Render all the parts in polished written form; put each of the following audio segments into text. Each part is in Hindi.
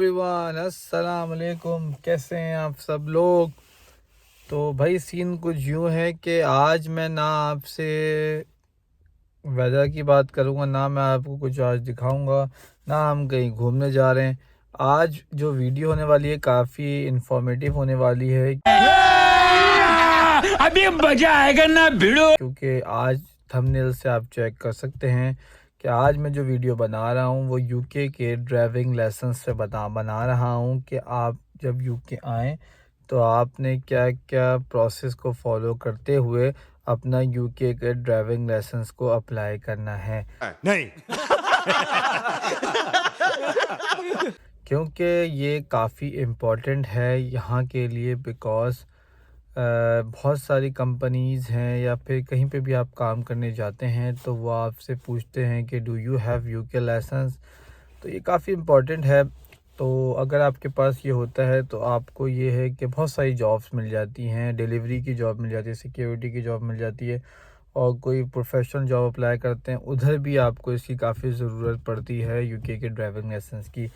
एवरीवन, अस्सलाम वालेकुम। कैसे हैं आप सब लोग। तो भाई सीन कुछ यूँ है कि आज मैं ना आपसे वेदर की बात करूँगा, ना मैं आपको कुछ आज दिखाऊंगा, ना हम कहीं घूमने जा रहे हैं। आज जो वीडियो होने वाली है काफ़ी इंफॉर्मेटिव होने वाली है। अभी मजा आएगा ना भिड़ो, क्योंकि आज थंबनेल से आप चेक कर सकते हैं कि आज मैं जो वीडियो बना रहा हूँ वो यूके के ड्राइविंग लाइसेंस से बना रहा हूँ कि आप जब यूके आएँ तो आपने क्या क्या प्रोसेस को फॉलो करते हुए अपना यूके के ड्राइविंग लाइसेंस को अप्लाई करना है। नहीं क्योंकि ये काफ़ी इम्पोर्टेंट है यहाँ के लिए, बिकॉज़ बहुत सारी कंपनीज़ हैं या फिर कहीं पे भी आप काम करने जाते हैं तो वो आपसे पूछते हैं कि do you have UK licence. तो ये काफ़ी इम्पोर्टेंट है। तो अगर आपके पास ये होता है तो आपको ये है कि बहुत सारी जॉब्स मिल जाती हैं, डिलीवरी की जॉब मिल जाती है, सिक्योरिटी की जॉब मिल जाती है, और कोई प्रोफेशनल जॉब अप्लाई करते हैं उधर भी आपको इसकी काफ़ी ज़रूरत पड़ती है यूके के ड्राइविंग लाइसेंस की।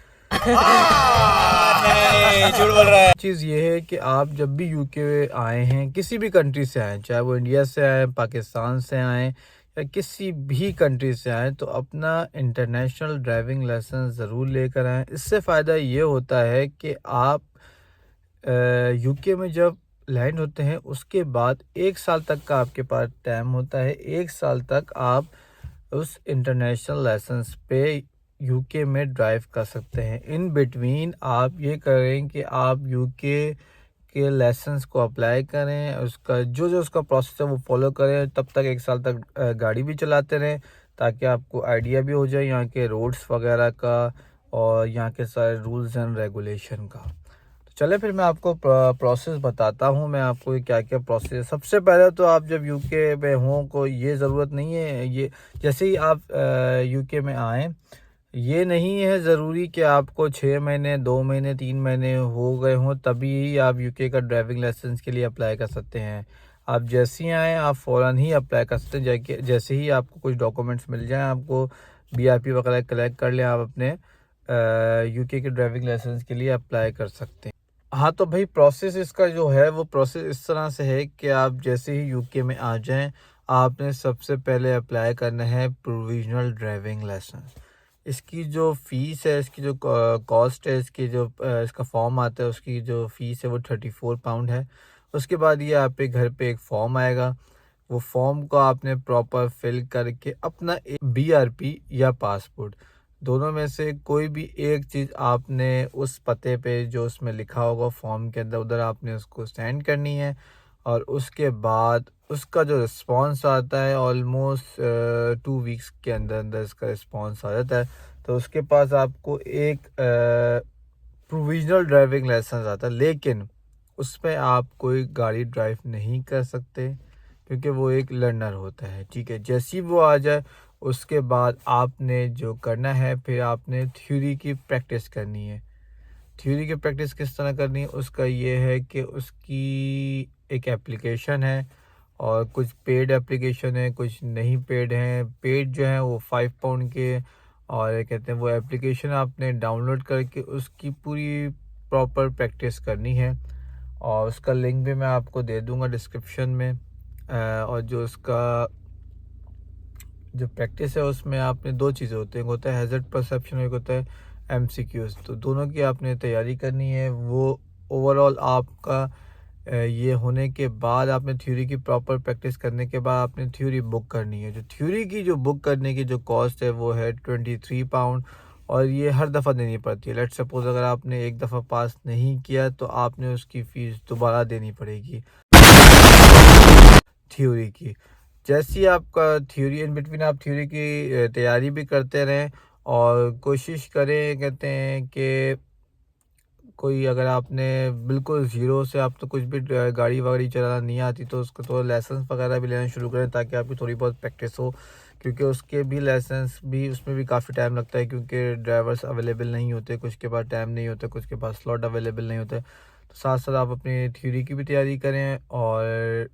झूठ बोल रहा है। चीज़ ये है कि आप जब भी यूके आए हैं, किसी भी कंट्री से आए, चाहे वो इंडिया से आए, पाकिस्तान से आए या किसी भी कंट्री से आए, तो अपना इंटरनेशनल ड्राइविंग लाइसेंस ज़रूर लेकर आएँ। इससे फ़ायदा ये होता है कि आप यूके में जब लैंड होते हैं उसके बाद 1 साल तक का आपके पास टाइम होता है। 1 साल तक आप उस इंटरनेशनल लाइसेंस पे यूके में ड्राइव कर सकते हैं। इन बिटवीन आप ये करें कि आप यूके के लाइसेंस को अप्लाई करें, उसका जो उसका प्रोसेस है वो फॉलो करें, तब तक 1 साल तक गाड़ी भी चलाते रहें ताकि आपको आइडिया भी हो जाए यहाँ के रोड्स वगैरह का और यहाँ के सारे रूल्स एंड रेगुलेशन का। तो चले फिर मैं आपको प्रोसेस बताता हूँ, मैं आपको क्या क्या प्रोसेस। सबसे पहले तो आप जब यूके में हों को ये ज़रूरत नहीं है, ये जैसे ही आप यूके में आएँ, ये नहीं है ज़रूरी कि आपको 6 महीने, 2 महीने, 3 महीने हो गए हों तभी ही आप यूके का ड्राइविंग लाइसेंस के लिए अप्लाई कर सकते हैं। आप जैसे ही आएँ आप फ़ौरन ही अप्लाई कर सकते हैं। जैसे ही आपको कुछ डॉक्यूमेंट्स मिल जाएँ, आपको बीआरपी वगैरह कलेक्ट कर लें, आप अपने यूके के ड्राइविंग लाइसेंस के लिए अप्लाई कर सकते हैं। हाँ, तो भाई प्रोसेस इसका जो है वो प्रोसेस इस तरह से है कि आप जैसे ही यूके में आ जाएँ, आपने सबसे पहले अप्लाई करना है प्रोविज़नल ड्राइविंग लाइसेंस। इसकी जो फ़ीस है, इसकी जो कॉस्ट है, इसकी जो इसका फॉर्म आता है उसकी जो फ़ीस है वो 34 पाउंड है। उसके बाद ये आपके घर पे एक फ़ॉर्म आएगा, वो फ़ॉर्म को आपने प्रॉपर फ़िल करके अपना एक बीआरपी या पासपोर्ट, दोनों में से कोई भी एक चीज़ आपने उस पते पे जो उसमें लिखा होगा फॉर्म के अंदर, उधर आपने उसको सेंड करनी है। और उसके बाद उसका जो रिस्पांस आता है ऑलमोस्ट 2 वीक्स के अंदर अंदर इसका रिस्पांस आ जाता है। तो उसके पास आपको एक प्रोविज़नल ड्राइविंग लाइसेंस आता है, लेकिन उसमें आप कोई गाड़ी ड्राइव नहीं कर सकते क्योंकि वो एक लर्नर होता है। ठीक है, जैसे ही वो आ जाए उसके बाद आपने जो करना है, फिर आपने थ्योरी की प्रैक्टिस करनी है। थ्योरी की प्रैक्टिस किस तरह करनी है, उसका ये है कि उसकी एक एप्लीकेशन है और कुछ पेड एप्लीकेशन है, कुछ नहीं पेड हैं। पेड जो है वो 5 पाउंड के, और ये कहते हैं वो एप्लीकेशन आपने डाउनलोड करके उसकी पूरी प्रॉपर प्रैक्टिस करनी है, और उसका लिंक भी मैं आपको दे दूंगा डिस्क्रिप्शन में। और जो उसका जो प्रैक्टिस है उसमें आपने 2 चीज़ें होती हैं, एक होता है हैज़र्ड परसेप्शन और एक होता है एमसीक्यूज़। तो दोनों की आपने तैयारी करनी है। वो ओवरऑल आपका ये होने के बाद आपने थ्योरी की प्रॉपर प्रैक्टिस करने के बाद आपने थ्योरी बुक करनी है। जो थ्योरी की जो बुक करने की जो कॉस्ट है वो है 23 पाउंड, और ये हर दफ़ा देनी पड़ती है। लेट्स सपोज़ अगर आपने एक दफ़ा पास नहीं किया तो आपने उसकी फ़ीस दोबारा देनी पड़ेगी थ्योरी की। जैसे ही आपका थ्योरी इन बिटवीन आप थ्योरी की तैयारी भी करते रहें और कोशिश करें, कहते हैं कि कोई अगर आपने बिल्कुल ज़ीरो से आप तो कुछ भी गाड़ी वाड़ी चलाना नहीं आती तो उसको तो लाइसेंस वगैरह भी लेना शुरू करें ताकि आपकी थोड़ी बहुत प्रैक्टिस हो, क्योंकि उसके भी लाइसेंस भी उसमें भी काफ़ी टाइम लगता है क्योंकि ड्राइवर्स अवेलेबल नहीं होते, कुछ के पास टाइम नहीं होता, कुछ के पास स्लॉट अवेलेबल नहीं होता। तो साथ साथ आप अपनी थ्योरी की भी तैयारी करें और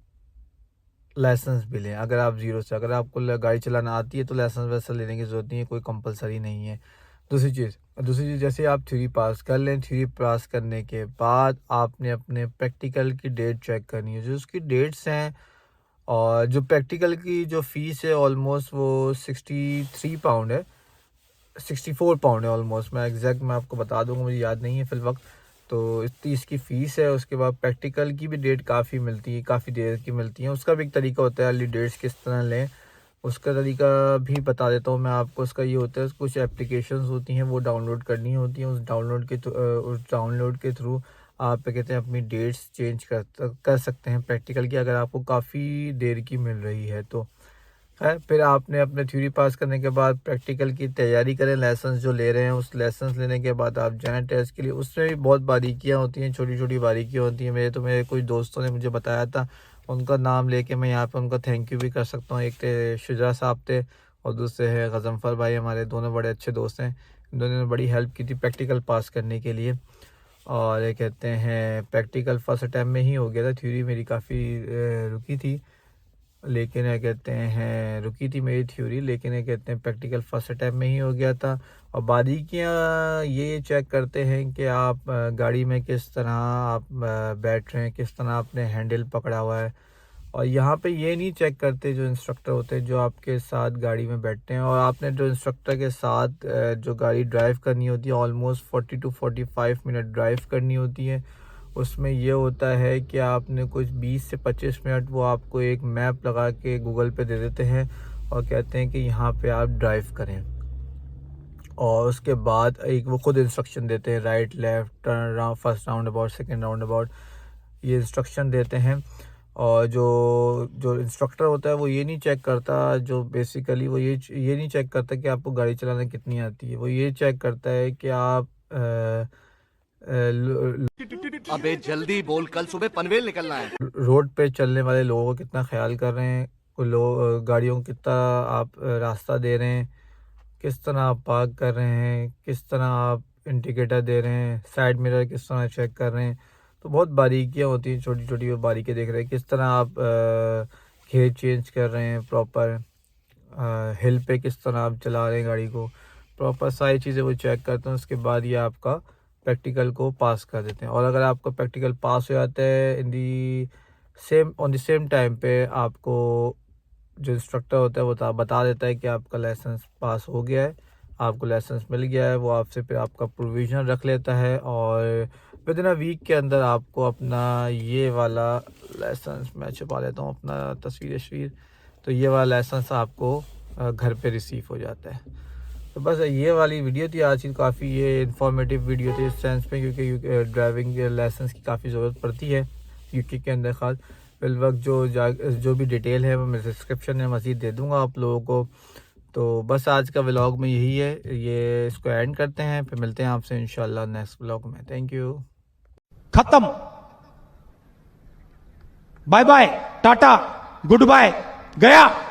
लाइसेंस भी लें। अगर आप ज़ीरो से, अगर आपको गाड़ी चलाना आती है तो लाइसेंस वैसे लेने की ज़रूरत नहीं है, कोई कंपलसरी नहीं है। दूसरी चीज़ जैसे आप थ्योरी पास कर लें, थ्योरी पास करने के बाद आपने अपने प्रैक्टिकल की डेट चेक करनी है। जो उसकी डेट्स हैं और जो प्रैक्टिकल की जो फ़ीस है ऑलमोस्ट वो 63 पाउंड है, 64 पाउंड है ऑलमोस्ट। मैं एग्जैक्ट मैं आपको बता दूंगा, मुझे याद नहीं है फिल वक्त। तो इतनी इसकी फ़ीस है। उसके बाद प्रैक्टिकल की भी डेट काफ़ी मिलती है, काफ़ी देर की मिलती है। उसका भी एक तरीका होता है अर्ली डेट्स किस तरह लें, उसका तरीका भी बता देता हूँ मैं आपको। उसका ये होता है कुछ एप्लीकेशंस होती हैं वो डाउनलोड करनी होती हैं। उस डाउनलोड के थ्रू आप क्या कहते हैं अपनी डेट्स चेंज कर सकते हैं प्रैक्टिकल की, अगर आपको काफ़ी देर की मिल रही है तो है। फिर आपने अपने थ्योरी पास करने के बाद प्रैक्टिकल की तैयारी करें। लेसन्स जो ले रहे हैं उस लेसन्स लेने के बाद आप जाएँ टेस्ट के लिए। उसमें भी बहुत बारीकियाँ होती हैं, छोटी छोटी बारीकियाँ होती हैं। मेरे कुछ दोस्तों ने मुझे बताया था, उनका नाम लेके मैं यहाँ पे उनका थैंक यू भी कर सकता हूँ। एक थे शुजा साहब थे और दूसरे है गज़नफ़र भाई, हमारे दोनों बड़े अच्छे दोस्त हैं। इन दोनों ने बड़ी हेल्प की थी प्रैक्टिकल पास करने के लिए। और ये कहते हैं प्रैक्टिकल फर्स्ट अटैम्प्ट में ही हो गया था। थ्योरी मेरी काफ़ी रुकी थी, लेकिन क्या कहते हैं रुकी थी मेरी थ्योरी, लेकिन ये कहते हैं प्रैक्टिकल फर्स्ट अटैम्प्ट में ही हो गया था। और बारीकियाँ ये चेक करते हैं कि आप गाड़ी में किस तरह आप बैठ रहे हैं, किस तरह आपने हैंडल पकड़ा हुआ है। और यहाँ पे ये नहीं चेक करते जो इंस्ट्रक्टर होते हैं जो आपके साथ गाड़ी में बैठते हैं, और आपने जो इंस्ट्रक्टर के साथ जो गाड़ी ड्राइव करनी होती है ऑलमोस्ट 40 to 45 मिनट ड्राइव करनी होती है। उसमें ये होता है कि आपने कुछ 20 से 25 मिनट वो आपको एक मैप लगा के गूगल पे दे देते हैं और कहते हैं कि यहाँ पे आप ड्राइव करें। और उसके बाद एक वो खुद इंस्ट्रक्शन देते हैं, right left turn round, first round about, second round about, ये इंस्ट्रक्शन देते हैं। और जो जो इंस्ट्रक्टर होता है वो ये नहीं चेक करता, जो बेसिकली वो ये नहीं चेक करता कि आपको गाड़ी चलाना कितनी आती है। वो ये चेक करता है कि आप अबे जल्दी बोल, कल सुबह पनवेल निकलना है। रोड पे चलने वाले लोगों का कितना ख्याल कर रहे हैं, गाड़ियों को कितना आप रास्ता दे रहे हैं, किस तरह आप पार्क कर रहे हैं, किस तरह आप इंडिकेटर दे रहे हैं, साइड मिरर किस तरह चेक कर रहे हैं। तो बहुत बारीकियाँ होती हैं, छोटी छोटी वो बारीकियाँ देख रहे हैं। किस तरह आप घेर चेंज कर रहे हैं प्रॉपर, हिल पे किस तरह आप चला रहे हैं गाड़ी को, प्रॉपर सारी चीज़ें वो चेक करते हैं। उसके बाद ये आपका प्रैक्टिकल को पास कर देते हैं। और अगर आपका प्रैक्टिकल पास हो जाता है ऑन द सेम टाइम पे आपको जो इंस्ट्रक्टर होता है वो बता देता है कि आपका लाइसेंस पास हो गया है, आपको लाइसेंस मिल गया है। वो आपसे फिर आपका प्रोविज़न रख लेता है और विद इन अ वीक के अंदर आपको अपना ये वाला लाइसेंस, मैं छुपा लेता हूँ अपना तस्वीर, तो ये वाला लाइसेंस आपको घर पे रिसीव हो जाता है। तो बस ये वाली वीडियो थी आज की, काफ़ी ये इन्फॉर्मेटिव वीडियो थी इस सेंस में, क्योंकि ड्राइविंग लाइसेंस की काफ़ी ज़रूरत पड़ती है यूके के अंदर ख़ास। फिल वक्त जो भी डिटेल है वो मैं डिस्क्रिप्शन में मज़ीद दे दूँगा आप लोगों को। तो बस आज का व्लॉग में यही है, ये इसको एंड करते हैं, फिर मिलते हैं आपसे इंशाल्लाह नेक्स्ट व्लॉग में। Thank you. खत्म, bye bye, tata, goodbye, गया।